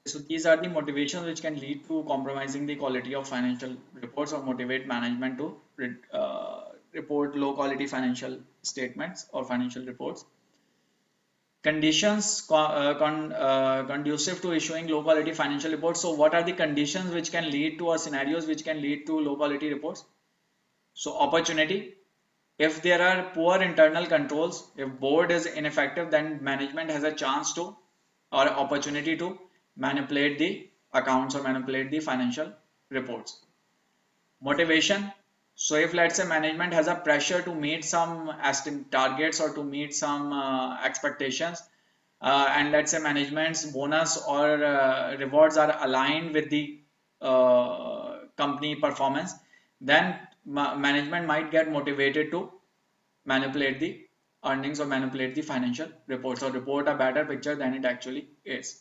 So these are the motivations which can lead to compromising the quality of financial reports or motivate management to report low quality financial statements or financial reports. Conditions conducive to issuing low quality financial reports. So what are the conditions which can lead to or scenarios which can lead to low quality reports? So opportunity. If there are poor internal controls, if board is ineffective, then management has a chance to or opportunity to manipulate the accounts or manipulate the financial reports. Motivation. So if let's say management has a pressure to meet some targets or to meet some expectations, and let's say management's bonus or rewards are aligned with the company performance, then management might get motivated to manipulate the earnings or manipulate the financial reports or report a better picture than it actually is.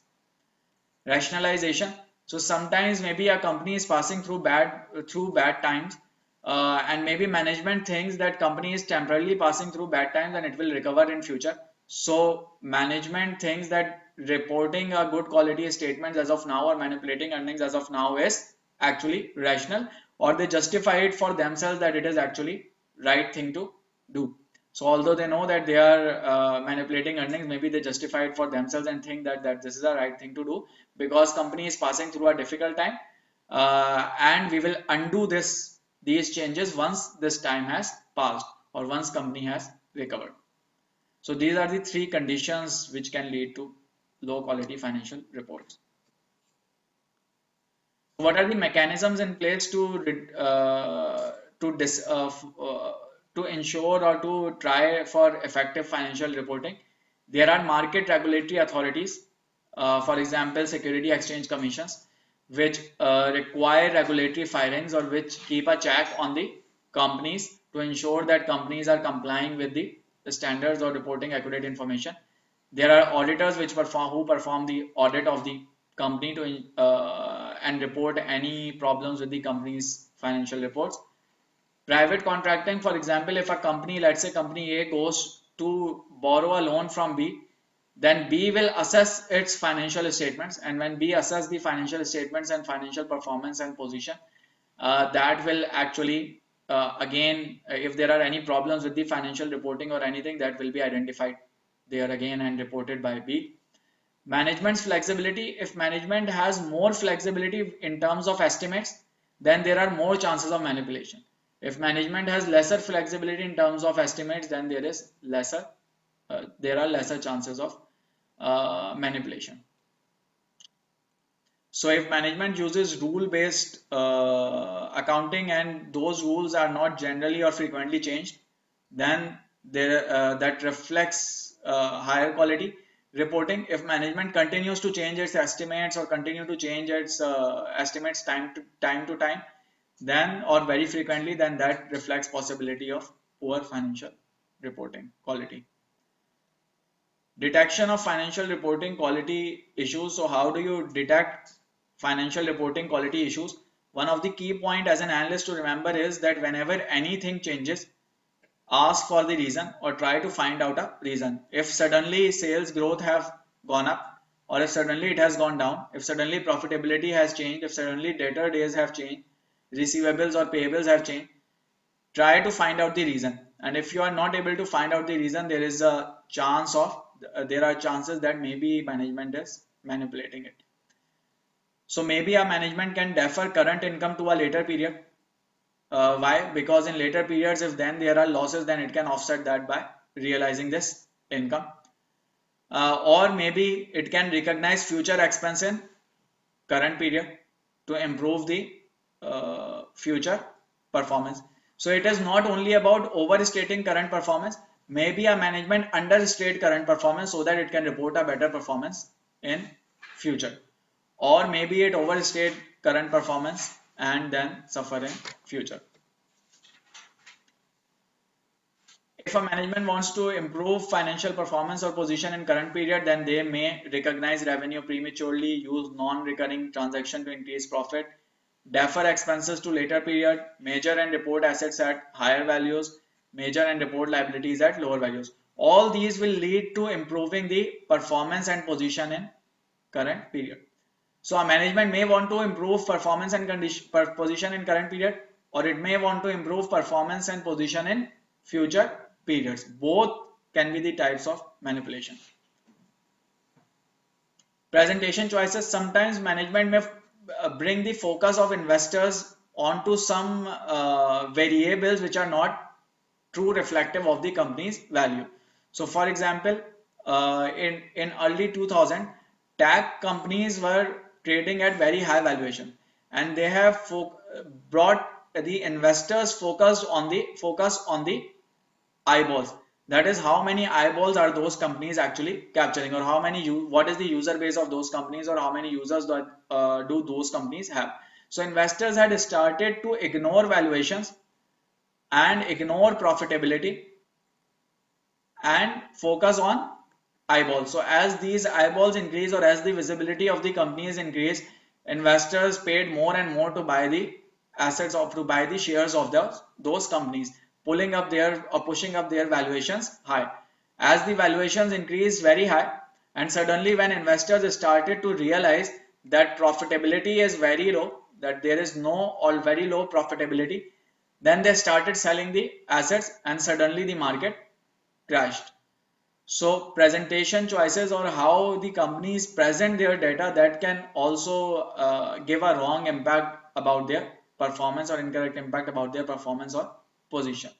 Rationalization. So sometimes maybe a company is passing through bad times, and maybe management thinks that company is temporarily passing through bad times and it will recover in future. So management thinks that reporting a good quality statements as of now or manipulating earnings as of now is actually rational, or they justify it for themselves that it is actually right thing to do. So although they know that they are manipulating earnings, maybe they justify it for themselves and think that this is the right thing to do because company is passing through a difficult time, and we will undo these changes once this time has passed or once company has recovered. So these are the three conditions which can lead to low quality financial reports. What are the mechanisms in place to dis, to ensure or to try for effective financial reporting? There are market regulatory authorities, for example, Security Exchange Commissions, which require regulatory filings or which keep a check on the companies to ensure that companies are complying with the standards or reporting accurate information. There are auditors who perform the audit of the company to and report any problems with the company's financial reports. Private contracting, for example, if a company, let's say company A goes to borrow a loan from B, then B will assess its financial statements, and when B assess the financial statements and financial performance and position, that will actually again, if there are any problems with the financial reporting or anything, that will be identified there again and reported by B. Management's flexibility. If management has more flexibility in terms of estimates, then there are more chances of manipulation. If management has lesser flexibility in terms of estimates, then there are lesser chances of manipulation. So if management uses rule-based accounting and those rules are not generally or frequently changed, then that reflects higher quality reporting. If management continues to change its estimates or continue to change its estimates time to time, then or very frequently, then that reflects possibility of poor financial reporting quality. Detection of financial reporting quality issues. So how do you detect financial reporting quality issues? One of the key point as an analyst to remember is that whenever anything changes, ask for the reason or try to find out a reason. If suddenly sales growth have gone up, or if suddenly it has gone down, if suddenly profitability has changed, if suddenly debtor days have changed, receivables or payables have changed, try to find out the reason. And if you are not able to find out the reason, there are chances that maybe management is manipulating it. So maybe a management can defer current income to a later period. Why? Because in later periods, if then there are losses, then it can offset that by realizing this income. Or maybe it can recognize future expense in current period to improve the future performance. So it is not only about overstating current performance. Maybe a management understate current performance so that it can report a better performance in future, or maybe it overstate current performance and then suffer in future. If a management wants to improve financial performance or position in current period, then they may recognize revenue prematurely, use non-recurring transaction to increase profit, defer expenses to later period, measure and report assets at higher values, measure and report liabilities at lower values. All these will lead to improving the performance and position in current period. So a management may want to improve performance and condition, position in current period, or it may want to improve performance and position in future periods. Both can be the types of manipulation. Presentation choices. Sometimes management may bring the focus of investors onto some variables which are not true reflective of the company's value. So for example, in early 2000, tech companies were trading at very high valuation, and they have brought the investors focus on the eyeballs. That is, how many eyeballs are those companies actually capturing, or how many what is the user base of those companies, or how many users do those companies have. So investors had started to ignore valuations and ignore profitability and focus on eyeballs. So as these eyeballs increase, or as the visibility of the companies increase, investors paid more and more to buy the assets, of to buy the shares of those companies, pulling up their or pushing up their valuations high. As the valuations increased very high, and suddenly when investors started to realize that profitability is very low, that there is no or very low profitability, then they started selling the assets, and suddenly the market crashed. So presentation choices, or how the companies present their data, that can also give a wrong impact about their performance, or incorrect impact about their performance or position,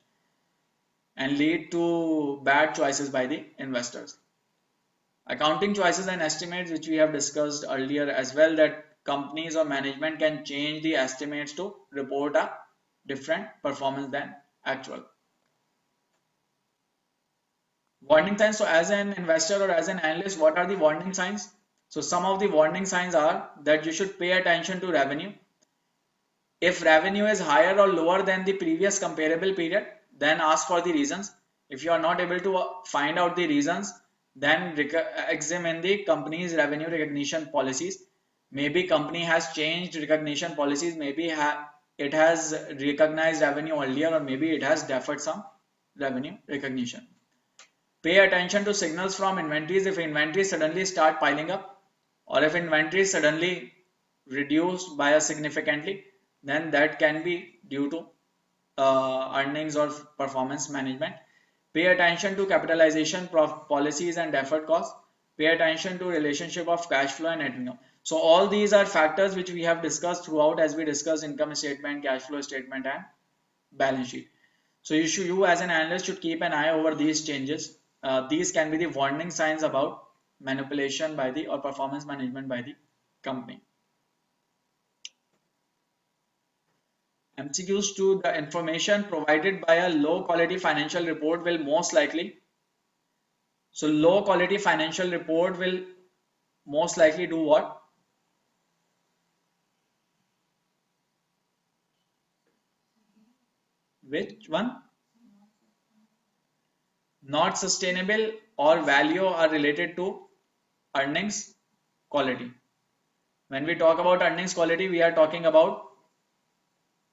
and lead to bad choices by the investors. Accounting choices and estimates, which we have discussed earlier as well, that companies or management can change the estimates to report a different performance than actual. Warning signs. So as an investor or as an analyst, what are the warning signs? So some of the warning signs are that you should pay attention to revenue. If revenue is higher or lower than the previous comparable period, then ask for the reasons. If you are not able to find out the reasons, then examine the company's revenue recognition policies. Maybe company has changed recognition policies, maybe it has recognized revenue earlier, or maybe it has deferred some revenue recognition. Pay attention to signals from inventories. If inventories suddenly start piling up, or if inventories suddenly reduce by a significantly, then that can be due to earnings or performance management. Pay attention to capitalization policies and deferred costs. Pay attention to relationship of cash flow and net income. So all these are factors which we have discussed throughout, as we discussed income statement, cash flow statement, and balance sheet. So you as an analyst should keep an eye over these changes. These can be the warning signs about manipulation by the or performance management by the company. MCQs to the information provided by a low quality financial report will most likely. So low quality financial report will most likely do what? Which one? Not sustainable or value are related to earnings quality. When we talk about earnings quality, we are talking about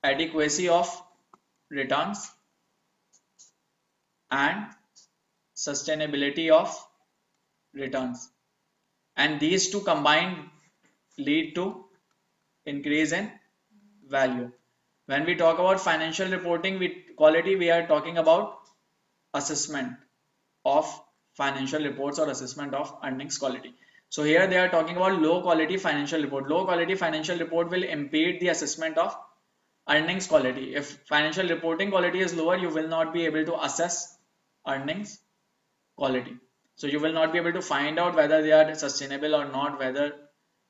adequacy of returns and sustainability of returns, and these two combined lead to increase in value. When we talk about financial reporting with quality, we are talking about assessment of financial reports or assessment of earnings quality. So here they are talking about low quality financial report. Low quality financial report will impede the assessment of earnings quality. If financial reporting quality is lower, you will not be able to assess earnings quality. So you will not be able to find out whether they are sustainable or not, whether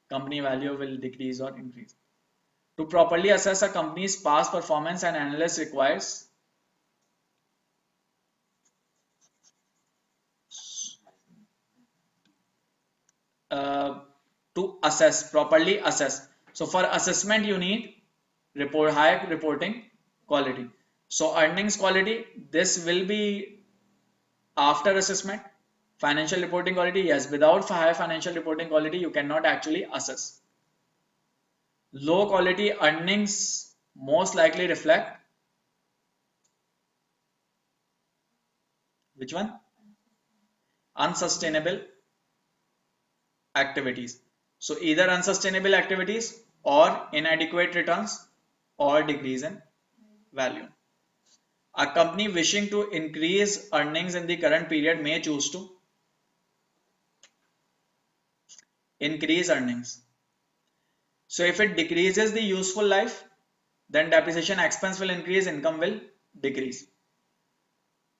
company value will decrease or increase. To properly assess a company's past performance, an analyst requires uh, to properly assess. So for assessment, you need high reporting quality. So earnings quality, this will be after assessment. Financial reporting quality, yes, without high financial reporting quality, you cannot actually assess. Low quality earnings most likely reflect which one? Unsustainable activities. So either unsustainable activities or inadequate returns or decrease in value. A company wishing to increase earnings in the current period may choose to increase earnings. So if it decreases the useful life, then depreciation expense will increase, income will decrease.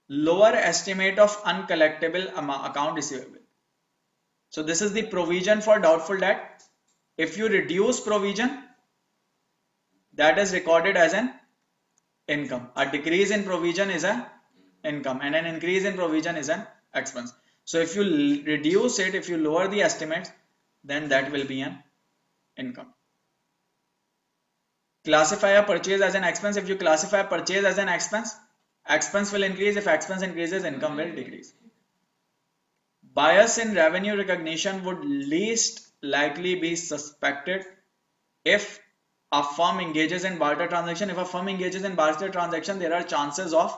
Lower estimate of uncollectible account receivable. So this is the provision for doubtful debt. If you reduce provision, that is recorded as an income. A decrease in provision is an income, and an increase in provision is an expense. So if you reduce it, if you lower the estimates, then that will be an income. Classify a purchase as an expense. If you classify a purchase as an expense, expense will increase. If expense increases, income will decrease. Bias in revenue recognition would least likely be suspected if a firm engages in barter transaction. If a firm engages in barter transaction, there are chances of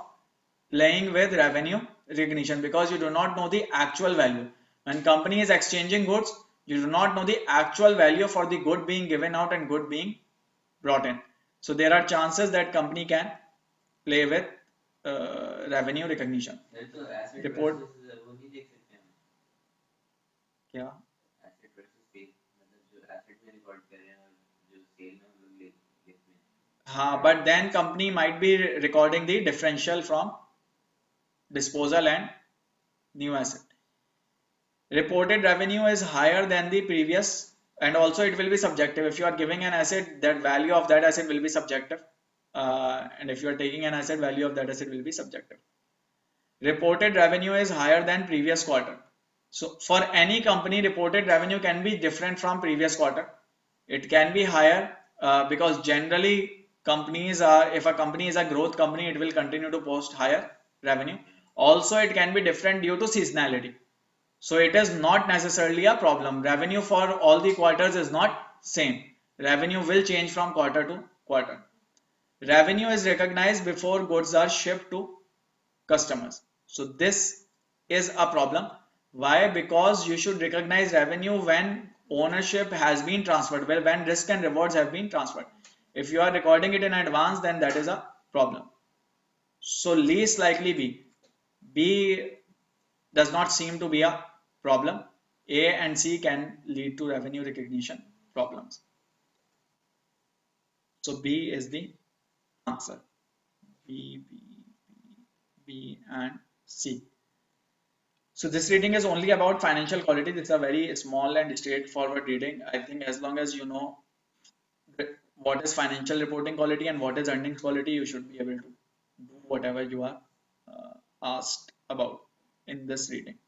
playing with revenue recognition because you do not know the actual value. When company is exchanging goods, you do not know the actual value for the good being given out and good being brought in. So there are chances that company can play with revenue recognition. Report क्या हाँ, but then company might be recording the differential from disposal and new asset. Reported revenue is higher than the previous, and also it will be subjective. If you are giving an asset, that value of that asset will be subjective, and if you are taking an asset, value of that asset will be subjective. Reported revenue is higher than previous quarter. So for any company, reported revenue can be different from previous quarter. It can be higher because generally companies are, if a company is a growth company, it will continue to post higher revenue. Also, it can be different due to seasonality. So it is not necessarily a problem. Revenue for all the quarters is not same. Revenue will change from quarter to quarter. Revenue is recognized before goods are shipped to customers. So this is a problem. Why? Because you should recognize revenue when ownership has been transferred, well, when risk and rewards have been transferred. If you are recording it in advance, then that is a problem. So least likely B. B does not seem to be a problem. A and C can lead to revenue recognition problems. So B is the answer. B and C. So this reading is only about financial quality. This is a very small and straightforward reading. I think as long as you know what is financial reporting quality and what is earnings quality, you should be able to do whatever you are asked about in this reading.